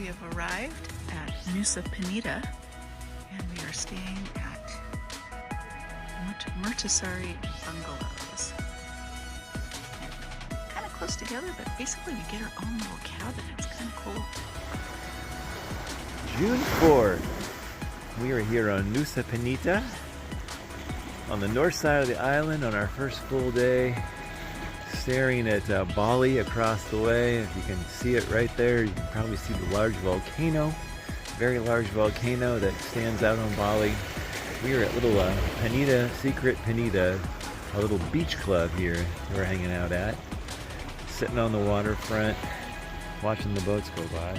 We have arrived at Nusa Penida and we are staying at Mertasari Bungalows. Kind of close together, but basically we get our own little cabin. It's kind of cool. June 4th. We are here on Nusa Penida on the north side of the island on our first full day, staring at Bali across the way. If you can see it right there, you can probably see the large volcano, very large volcano that stands out on Bali. We are at little Penida, Secret Penida, a little beach club here we're hanging out at, sitting on the waterfront, watching the boats go by.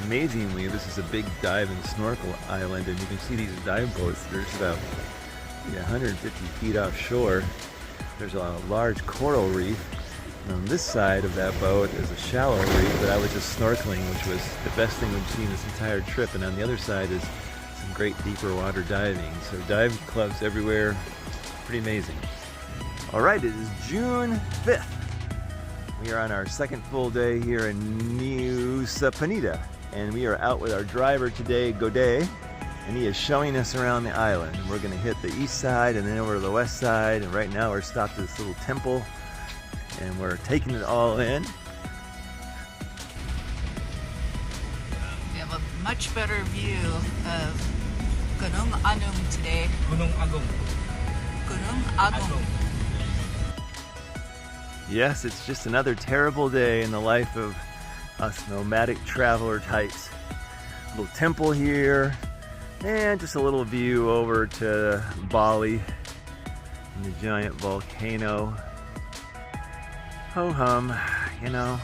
Amazingly, this is a big dive and snorkel island, and you can see these dive boats. There's about 150 feet offshore. There's a large coral reef, and on this side of that boat is a shallow reef, but I was just snorkeling, which was the best thing we've seen this entire trip. And on the other side is some great deeper water diving. So dive clubs everywhere, pretty amazing. All right, it is June 5th. We are on our second full day here in Nusa Penida, and we are out with our driver today, Godet, and he is showing us around the island. We're going to hit the east side and then over to the west side, and right now we're stopped at this little temple and we're taking it all in. We have a much better view of Gunung Agung today. Gunung Agung. Gunung Agung. Yes, it's just another terrible day in the life of us nomadic traveler types. A little temple here, and just a little view over to Bali and the giant volcano. Ho hum, you know,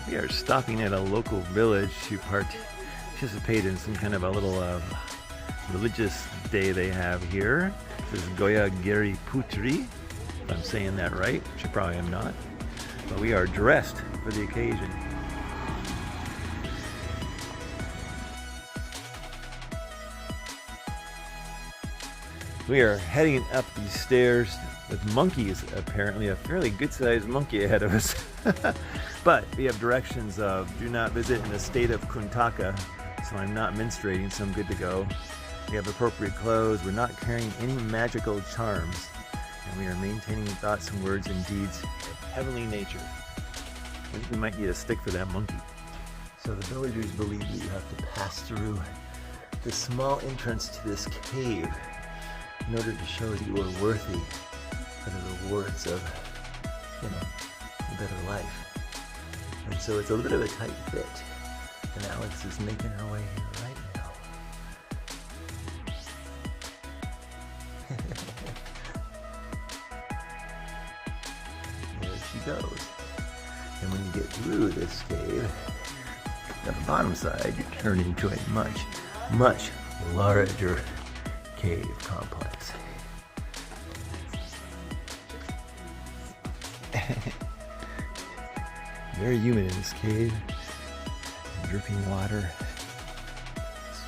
we are stopping at a local village to participate in some kind of a little religious day they have here. This is Goya Giri Putri, if I'm saying that right, which I probably am not. But we are dressed for the occasion. We are heading up these stairs with monkeys, apparently a fairly good-sized monkey ahead of us. But we have directions of do not visit in the state of Kuntaka, so I'm not menstruating, so I'm good to go. We have appropriate clothes, we're not carrying any magical charms, and we are maintaining thoughts and words and deeds of heavenly nature. I think we might need a stick for that monkey. So the villagers believe that you have to pass through the small entrance to this cave in order to show that you are worthy of the rewards of, you know, a better life. And so it's a little bit of a tight fit. And Alex is making her way here right now. There she goes. And when you get through this cave, at the bottom side, you turn into a much, much larger cave complex. Very humid in this cave. Dripping water.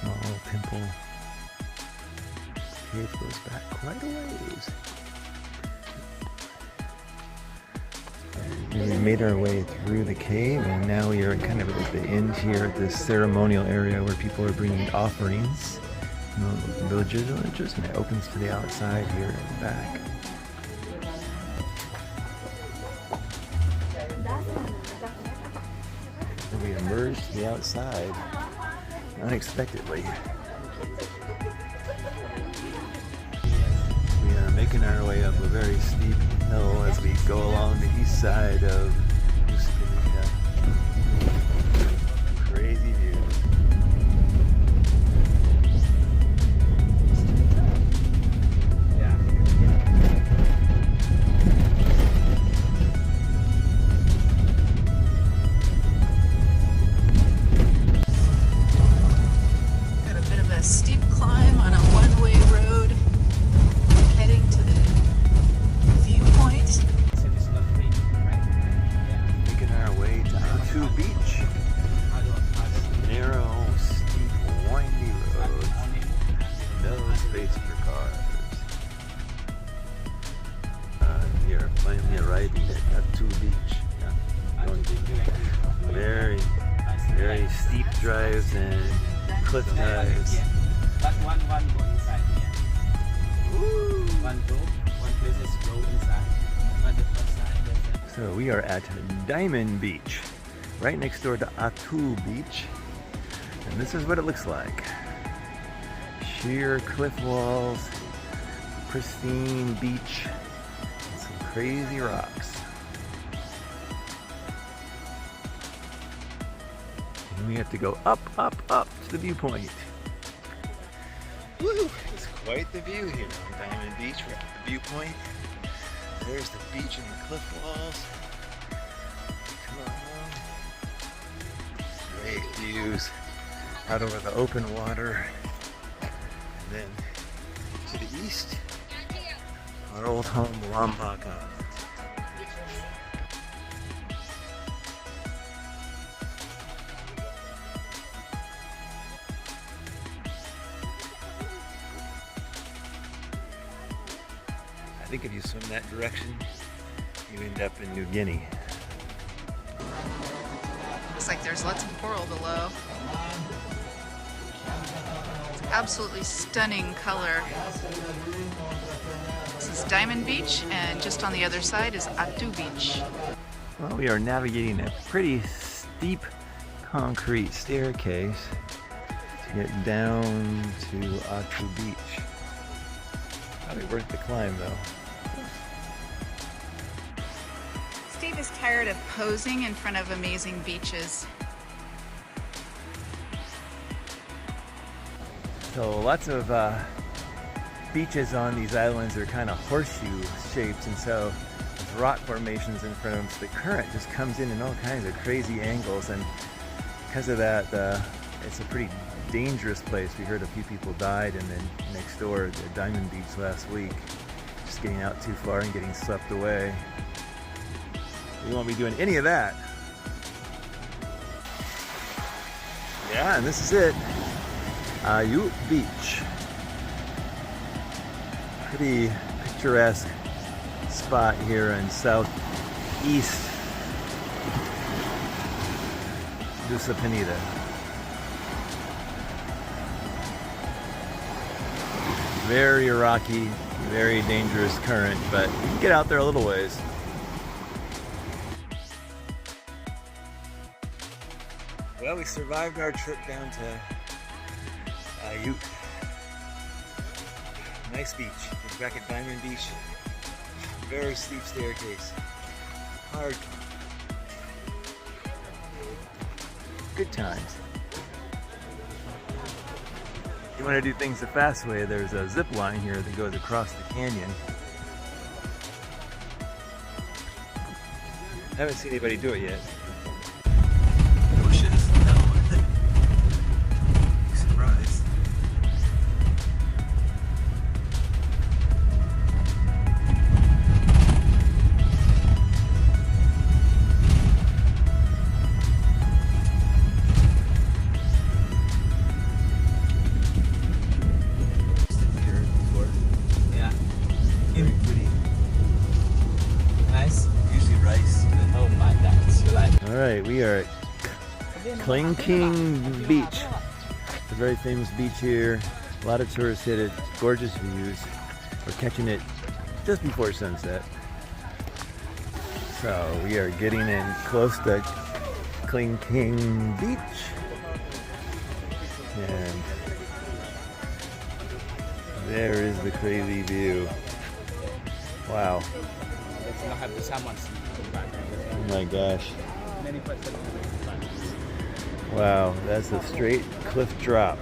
Small temple. The cave goes back quite a ways. And we made our way through the cave, and now we are kind of at the end here at this ceremonial area where people are bringing offerings. The villagers, and it opens to the outside here in the back. And we emerge to the outside unexpectedly. We are making our way up a very steep hill as we go along the east side of Nusa Penida. Crazy views. Steep climb on a one-way road heading to the viewpoint. Making our way to Atuh Beach. Narrow, steep, windy road. No space for cars. We are finally arriving at Atuh Beach. Going very, very steep drives and cliff dives. But one go inside here. One place is go inside. But the first side there's So we are at Diamond Beach, right next door to Atuh Beach. And this is what it looks like. Sheer cliff walls, pristine beach, and some crazy rocks. And we have to go up, up, up to the viewpoint. Woo! It's quite the view here on Diamond Beach. We're at the viewpoint. There's the beach and the cliff walls. Come on. Great views out over the open water. And then to the east, our old home, Lombok Island. I think if you swim that direction, you end up in New Guinea. Looks like there's lots of coral below. It's absolutely stunning color. This is Diamond Beach, and just on the other side is Atuh Beach. Well, we are navigating a pretty steep concrete staircase to get down to Atuh Beach. Probably worth the climb though. Steve is tired of posing in front of amazing beaches. So lots of beaches on these islands are kind of horseshoe shaped, and so there's rock formations in front of them. So the current just comes in all kinds of crazy angles, and because of that, it's a pretty dangerous place. We heard a few people died, and then next door at Diamond Beach last week, just getting out too far and getting swept away. We won't be doing any of that. Yeah, and this is it. Atuh Beach. Pretty picturesque spot here in southeast Nusa Penida. Very rocky, very dangerous current, but you can get out there a little ways. Well, we survived our trip down to Atuh. Nice beach. We're back at Diamond Beach. Very steep staircase. Hard. Good times. If you want to do things the fast way, there's a zip line here that goes across the canyon. I haven't seen anybody do it yet. Alright, we are at Kelingking Beach. It's a very famous beach here. A lot of tourists hit it. Gorgeous views. We're catching it just before sunset. So we are getting in close to Kelingking Beach. And there is the crazy view. Wow. Oh my gosh. Wow, that's a straight cliff drop.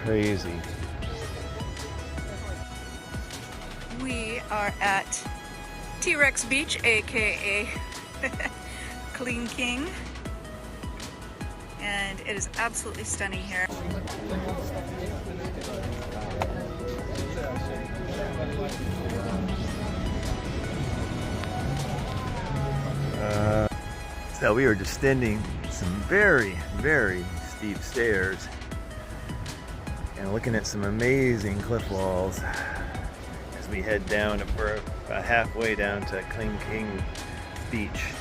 Crazy. We are at T-Rex Beach, aka Kelingking, and it is absolutely stunning here. So we were descending some very, very steep stairs and looking at some amazing cliff walls as we head down. We're about halfway down to Kelingking Beach.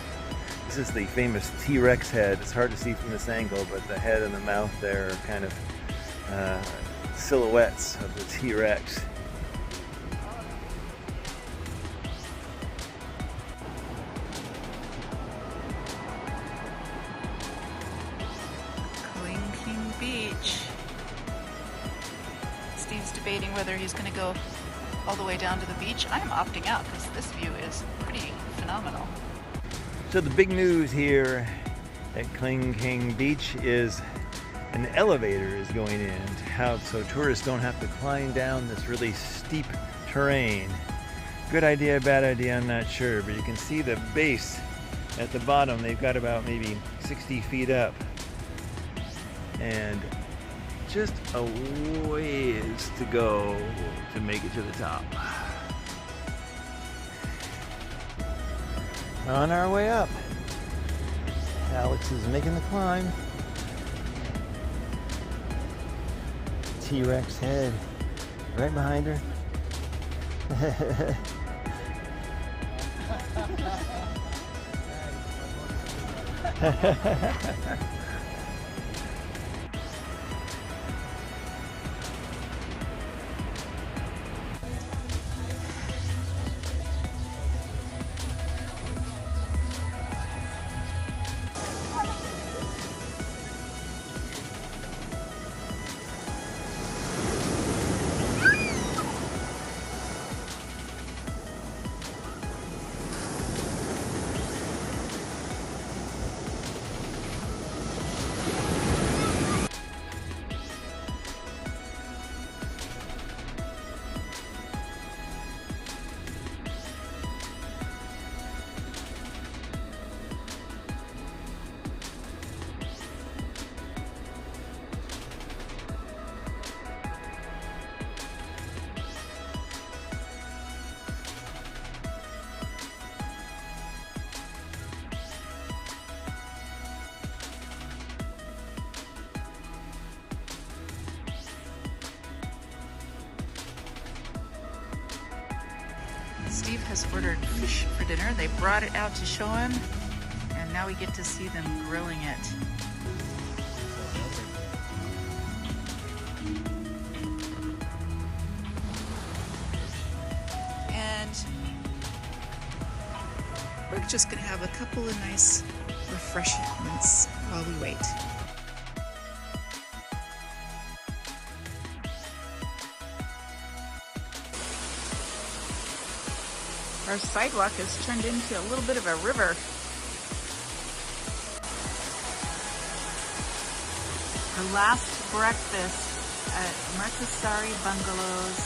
This is the famous T-Rex head. It's hard to see from this angle, but the head and the mouth there are kind of silhouettes of the T-Rex. Kelingking Beach. Steve's debating whether he's going to go all the way down to the beach. I'm opting out because this view is pretty phenomenal. So the big news here at Kelingking Beach is an elevator is going in so tourists don't have to climb down this really steep terrain. Good idea, bad idea, I'm not sure, but you can see the base at the bottom. They've got about maybe 60 feet up and just a ways to go to make it to the top. On our way up. Alex is making the climb. T-Rex head right behind her. Steve has ordered fish for dinner. They brought it out to show him, and now we get to see them grilling it. And we're just gonna have a couple of nice refreshments while we wait. Our sidewalk has turned into a little bit of a river. Our last breakfast at Mercasari Bungalows.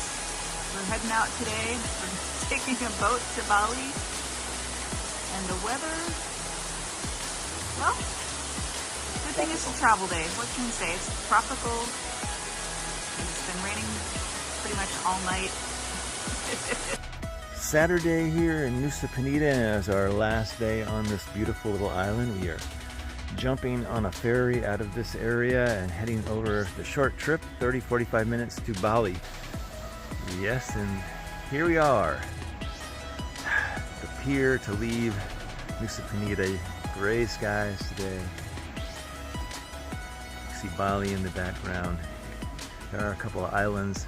We're heading out today. We're taking a boat to Bali. And the weather, well, good thing it's a travel day. What can you say? It's tropical. It's been raining pretty much all night. Saturday here in Nusa Penida is our last day on this beautiful little island. We are jumping on a ferry out of this area and heading over the short trip, 30-45 minutes to Bali. Yes, and here we are. The pier to leave Nusa Penida. Gray skies today. You see Bali in the background. There are a couple of islands,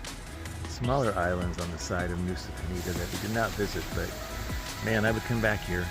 smaller islands on the side of Nusa Penida that we did not visit, but man, I would come back here.